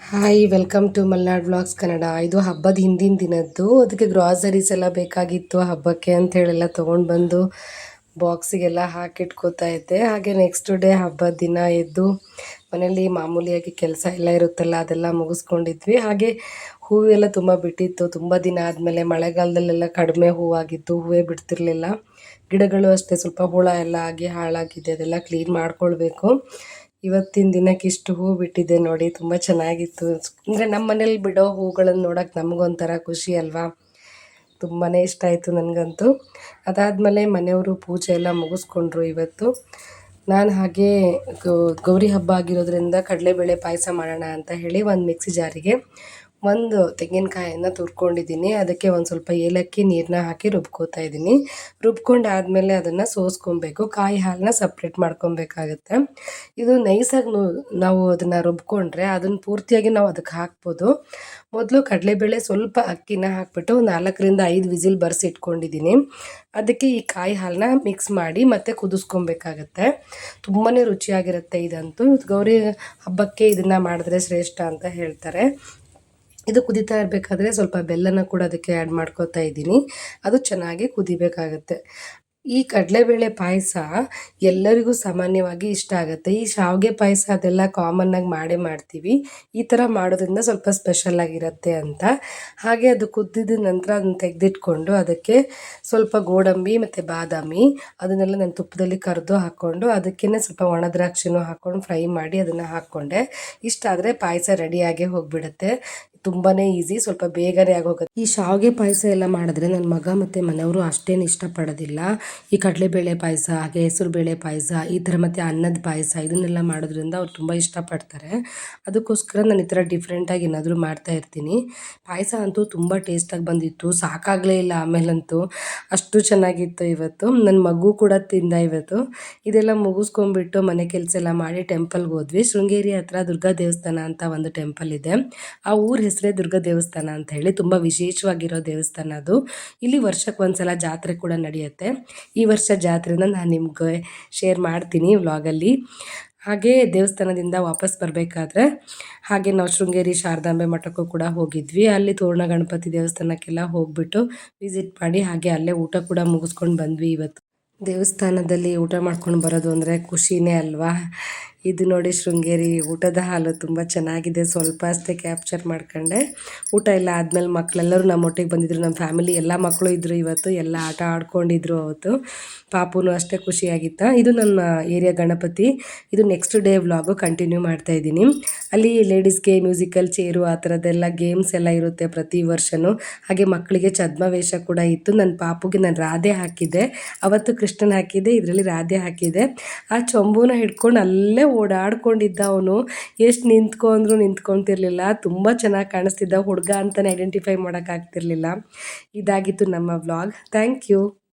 Hi welcome to Malnad vlogs Kannada. ಇದು ಹಬ್ಬದ ಹಿಂದಿನ ದಿನದ್ದು. ಅದಕ್ಕೆ ಗ್ರಾಸರೀಸ್ ಎಲ್ಲ ಬೇಕಾಗಿತ್ತು ಹಬ್ಬಕ್ಕೆ ಅಂಥೇಳೆಲ್ಲ ತೊಗೊಂಡು ಬಂದು ಬಾಕ್ಸಿಗೆಲ್ಲ ಹಾಕಿಟ್ಕೋತಾ ಇದ್ದೆ. ಹಾಗೆ ನೆಕ್ಸ್ಟ್ ಡೇ ಹಬ್ಬದ ದಿನ ಎದ್ದು ಮನೇಲಿ ಮಾಮೂಲಿಯಾಗಿ ಕೆಲಸ ಎಲ್ಲ ಇರುತ್ತಲ್ಲ ಅದೆಲ್ಲ ಮುಗಿಸ್ಕೊಂಡಿದ್ವಿ. ಹಾಗೆ ಹೂವೆಲ್ಲ ತುಂಬ ಬಿಟ್ಟಿತ್ತು. ತುಂಬ ದಿನ ಆದಮೇಲೆ ಮಳೆಗಾಲದಲ್ಲೆಲ್ಲ ಕಡಿಮೆ ಹೂವಾಗಿತ್ತು, ಹೂವೇ ಬಿಡ್ತಿರ್ಲಿಲ್ಲ. ಗಿಡಗಳು ಅಷ್ಟೇ ಸ್ವಲ್ಪ ಹುಳ ಎಲ್ಲ ಆಗಿ ಹಾಳಾಗಿದೆ, ಅದೆಲ್ಲ ಕ್ಲೀನ್ ಮಾಡ್ಕೊಳ್ಬೇಕು. ಇವತ್ತಿನ ದಿನಕ್ಕೆ ಇಷ್ಟು ಹೂ ಬಿಟ್ಟಿದೆ ನೋಡಿ, ತುಂಬ ಚೆನ್ನಾಗಿತ್ತು. ಅಂದರೆ ನಮ್ಮ ಮನೇಲಿ ಬಿಡೋ ಹೂಗಳನ್ನು ನೋಡೋಕೆ ನಮಗೊಂಥರ ಖುಷಿ ಅಲ್ವಾ. ತುಂಬಾ ಇಷ್ಟ ಆಯಿತು ನನಗಂತೂ. ಅದಾದಮೇಲೆ ಮನೆಯವರು ಪೂಜೆ ಎಲ್ಲ ಮುಗಿಸ್ಕೊಂಡ್ರು ಇವತ್ತು. ನಾನು ಹಾಗೆ ಗೌರಿ ಹಬ್ಬ ಆಗಿರೋದ್ರಿಂದ ಕಡಲೆಬೇಳೆ ಪಾಯಸ ಮಾಡೋಣ ಅಂತ ಹೇಳಿ ಒಂದು ಮಿಕ್ಸಿ ಜಾರಿಗೆ ಒಂದು ತೆಂಗಿನಕಾಯನ್ನು ತುರ್ಕೊಂಡಿದ್ದೀನಿ. ಅದಕ್ಕೆ ಒಂದು ಸ್ವಲ್ಪ ಏಲಕ್ಕಿ ನೀರನ್ನ ಹಾಕಿ ರುಬ್ಕೋತಾ ಇದ್ದೀನಿ. ರುಬ್ಕೊಂಡಾದಮೇಲೆ ಅದನ್ನು ಸೋಸ್ಕೊಬೇಕು. ಕಾಯಿ ಹಾಲನ್ನ ಸಪ್ರೇಟ್ ಮಾಡ್ಕೊಬೇಕಾಗತ್ತೆ. ಇದು ನೈಸಾಗಿ ನಾವು ಅದನ್ನು ರುಬ್ಕೊಂಡ್ರೆ ಅದನ್ನು ಪೂರ್ತಿಯಾಗಿ ನಾವು ಅದಕ್ಕೆ ಹಾಕ್ಬೋದು. ಮೊದಲು ಕಡಲೆಬೇಳೆ ಸ್ವಲ್ಪ ಅಕ್ಕಿನ ಹಾಕ್ಬಿಟ್ಟು 4ರಿಂದ 5 ವಿಸಿಲ್ ಬರ್ಸಿಟ್ಕೊಂಡಿದ್ದೀನಿ. ಅದಕ್ಕೆ ಈ ಕಾಯಿ ಹಾಲನ್ನ ಮಿಕ್ಸ್ ಮಾಡಿ ಮತ್ತೆ ಕುದಿಸ್ಕೊಬೇಕಾಗತ್ತೆ. ತುಂಬಾ ರುಚಿಯಾಗಿರುತ್ತೆ ಇದಂತೂ. ಗೌರಿ ಹಬ್ಬಕ್ಕೆ ಇದನ್ನು ಮಾಡಿದ್ರೆ ಶ್ರೇಷ್ಠ ಅಂತ ಹೇಳ್ತಾರೆ. ಇದು ಕುದೀತಾ ಇರಬೇಕಾದ್ರೆ ಸ್ವಲ್ಪ ಬೆಲ್ಲನ ಕೂಡ ಅದಕ್ಕೆ ಆ್ಯಡ್ ಮಾಡ್ಕೋತಾ ಇದ್ದೀನಿ. ಅದು ಚೆನ್ನಾಗಿ ಕುದಿಬೇಕಾಗತ್ತೆ. ಈ ಕಡಲೆಬೇಳೆ ಪಾಯಸ ಎಲ್ಲರಿಗೂ ಸಾಮಾನ್ಯವಾಗಿ ಇಷ್ಟ ಆಗುತ್ತೆ. ಈ ಶಾವಿಗೆ ಪಾಯಸ ಅದೆಲ್ಲ ಕಾಮನ್ನಾಗಿ ಮಾಡೇ ಮಾಡ್ತೀವಿ. ಈ ಥರ ಮಾಡೋದ್ರಿಂದ ಸ್ವಲ್ಪ ಸ್ಪೆಷಲಾಗಿರುತ್ತೆ ಅಂತ. ಹಾಗೆ ಅದು ಕುದ್ದಿದ ನಂತರ ಅದನ್ನು ತೆಗೆದಿಟ್ಕೊಂಡು ಅದಕ್ಕೆ ಸ್ವಲ್ಪ ಗೋಡಂಬಿ ಮತ್ತು ಬಾದಾಮಿ ಅದನ್ನೆಲ್ಲ ನಾನು ತುಪ್ಪದಲ್ಲಿ ಕರೆದು ಹಾಕ್ಕೊಂಡು ಅದಕ್ಕೇ ಸ್ವಲ್ಪ ಒಣ ದ್ರಾಕ್ಷಿನೂ ಹಾಕ್ಕೊಂಡು ಫ್ರೈ ಮಾಡಿ ಅದನ್ನು ಹಾಕ್ಕೊಂಡೆ. ಇಷ್ಟಾದರೆ ಪಾಯಸ ರೆಡಿಯಾಗೇ ಹೋಗಿಬಿಡುತ್ತೆ. ತುಂಬಾ ಈಸಿ, ಸ್ವಲ್ಪ ಬೇಗನೆ ಆಗೋಗುತ್ತೆ. ಈ ಶಾವಿಗೆ ಪಾಯಸ ಎಲ್ಲ ಮಾಡಿದ್ರೆ ನನ್ನ ಮಗ ಮತ್ತು ಮನೆಯವರು ಅಷ್ಟೇನು ಇಷ್ಟಪಡೋದಿಲ್ಲ. ಈ ಕಡಲೆಬೇಳೆ ಪಾಯಸ, ಹಾಗೆ ಹೆಸರುಬೇಳೆ ಪಾಯಸ, ಈ ಥರ ಮತ್ತು ಅನ್ನದ ಪಾಯಸ ಇದನ್ನೆಲ್ಲ ಮಾಡೋದ್ರಿಂದ ಅವ್ರು ತುಂಬ ಇಷ್ಟಪಡ್ತಾರೆ. ಅದಕ್ಕೋಸ್ಕರ ನಾನು ಈ ಥರ ಡಿಫ್ರೆಂಟಾಗಿ ಏನಾದರೂ ಮಾಡ್ತಾಯಿರ್ತೀನಿ. ಪಾಯಸ ಅಂತೂ ತುಂಬ ಟೇಸ್ಟಾಗಿ ಬಂದಿತ್ತು, ಸಾಕಾಗಲೇ ಇಲ್ಲ ಆಮೇಲಂತೂ. ಅಷ್ಟು ಚೆನ್ನಾಗಿತ್ತು ಇವತ್ತು. ನನ್ನ ಮಗು ಕೂಡ ತಿಂದ ಇವತ್ತು. ಇದೆಲ್ಲ ಮುಗಿಸ್ಕೊಂಡ್ಬಿಟ್ಟು ಮನೆ ಕೆಲಸ ಎಲ್ಲ ಮಾಡಿ ಟೆಂಪಲ್ಗೆ ಹೋದ್ವಿ. ಶೃಂಗೇರಿ ಹತ್ರ ದುರ್ಗಾ ದೇವಸ್ಥಾನ ಅಂತ ಒಂದು ಟೆಂಪಲ್ ಇದೆ. ಆ ಊರ ಹೆಸರೇ ದುರ್ಗಾ ದೇವಸ್ಥಾನ ಅಂತ ಹೇಳಿ. ತುಂಬ ವಿಶೇಷವಾಗಿರೋ ದೇವಸ್ಥಾನ ಅದು. ಇಲ್ಲಿ ವರ್ಷಕ್ಕೆ ಒಂದ್ಸಲ ಜಾತ್ರೆ ಕೂಡ ನಡೆಯುತ್ತೆ. ಈ ವರ್ಷ ಜಾತ್ರೆನ ನಾನು ನಿಮ್ಗೆ ಶೇರ್ ಮಾಡ್ತೀನಿ ವ್ಲಾಗಲ್ಲಿ. ಹಾಗೆ ದೇವಸ್ಥಾನದಿಂದ ವಾಪಸ್ ಬರಬೇಕಾದ್ರೆ ಹಾಗೆ ನಾವು ಶೃಂಗೇರಿ ಶಾರದಾಂಬೆ ಮಠಕ್ಕೂ ಕೂಡ ಹೋಗಿದ್ವಿ. ಅಲ್ಲಿ ತೋರಣ ಗಣಪತಿ ದೇವಸ್ಥಾನಕ್ಕೆಲ್ಲ ಹೋಗಿಬಿಟ್ಟು ವಿಸಿಟ್ ಮಾಡಿ ಹಾಗೆ ಅಲ್ಲೇ ಊಟ ಕೂಡ ಮುಗಿಸ್ಕೊಂಡು ಬಂದ್ವಿ ಇವತ್ತು. ದೇವಸ್ಥಾನದಲ್ಲಿ ಊಟ ಮಾಡ್ಕೊಂಡು ಬರೋದು ಅಂದರೆ ಖುಷಿನೇ ಅಲ್ವಾ. ಇದು ನೋಡಿ ಶೃಂಗೇರಿ ಊಟದ ಹಾಲು ತುಂಬ ಚೆನ್ನಾಗಿದೆ. ಸ್ವಲ್ಪ ಅಷ್ಟೇ ಕ್ಯಾಪ್ಚರ್ ಮಾಡ್ಕೊಂಡೆ. ಊಟ ಎಲ್ಲ ಆದಮೇಲೆ ಮಕ್ಕಳೆಲ್ಲರೂ ನಮ್ಮೊಟ್ಟಿಗೆ ಬಂದಿದ್ದರು. ನಮ್ಮ ಫ್ಯಾಮಿಲಿ ಎಲ್ಲ ಮಕ್ಕಳು ಇದ್ದರು ಇವತ್ತು. ಎಲ್ಲ ಆಟ ಆಡ್ಕೊಂಡಿದ್ರು ಅವತ್ತು. ಪಾಪುನೂ ಅಷ್ಟೇ ಖುಷಿಯಾಗಿತ್ತು. ಇದು ನನ್ನ ಏರಿಯಾ ಗಣಪತಿ. ಇದು ನೆಕ್ಸ್ಟ್ ಡೇ ವ್ಲಾಗು ಕಂಟಿನ್ಯೂ ಮಾಡ್ತಾಯಿದ್ದೀನಿ. ಅಲ್ಲಿ ಲೇಡೀಸ್ಗೆ ಮ್ಯೂಸಿಕಲ್ ಚೇರು ಆ ಥರದ್ದೆಲ್ಲ ಗೇಮ್ಸ್ ಎಲ್ಲ ಇರುತ್ತೆ ಪ್ರತಿ ವರ್ಷವೂ. ಹಾಗೆ ಮಕ್ಕಳಿಗೆ ಛದ್ಮವೇಷ ಕೂಡ ಇತ್ತು. ನನ್ನ ಪಾಪುಗೆ ನಾನು ರಾಧೆ ಹಾಕಿದ್ದೆ, ಅವತ್ತು ಕೃಷ್ಣನ ಹಾಕಿದ್ದೆ, ಇದರಲ್ಲಿ ರಾಧೆ ಹಾಕಿದ್ದೆ. ಆ ಚೊಂಬುನ ಹಿಡ್ಕೊಂಡು ಅಲ್ಲೇ ಓಡಾಡ್ಕೊಂಡಿದ್ದ ಅವನು. ಎಷ್ಟು ನಿಂತ್ಕೊಂಡ್ರು ನಿಂತ್ಕೊತಿರ್ಲಿಲ್ಲ. ತುಂಬ ಚೆನ್ನಾಗಿ ಕಾಣಿಸ್ತಿದ್ದ ಹುಡುಗ ಅಂತಲೇ ಐಡೆಂಟಿಫೈ ಮಾಡೋಕ್ಕಾಗ್ತಿರ್ಲಿಲ್ಲ. ಇದಾಗಿತ್ತು ನಮ್ಮ ವ್ಲಾಗ್. Thank you.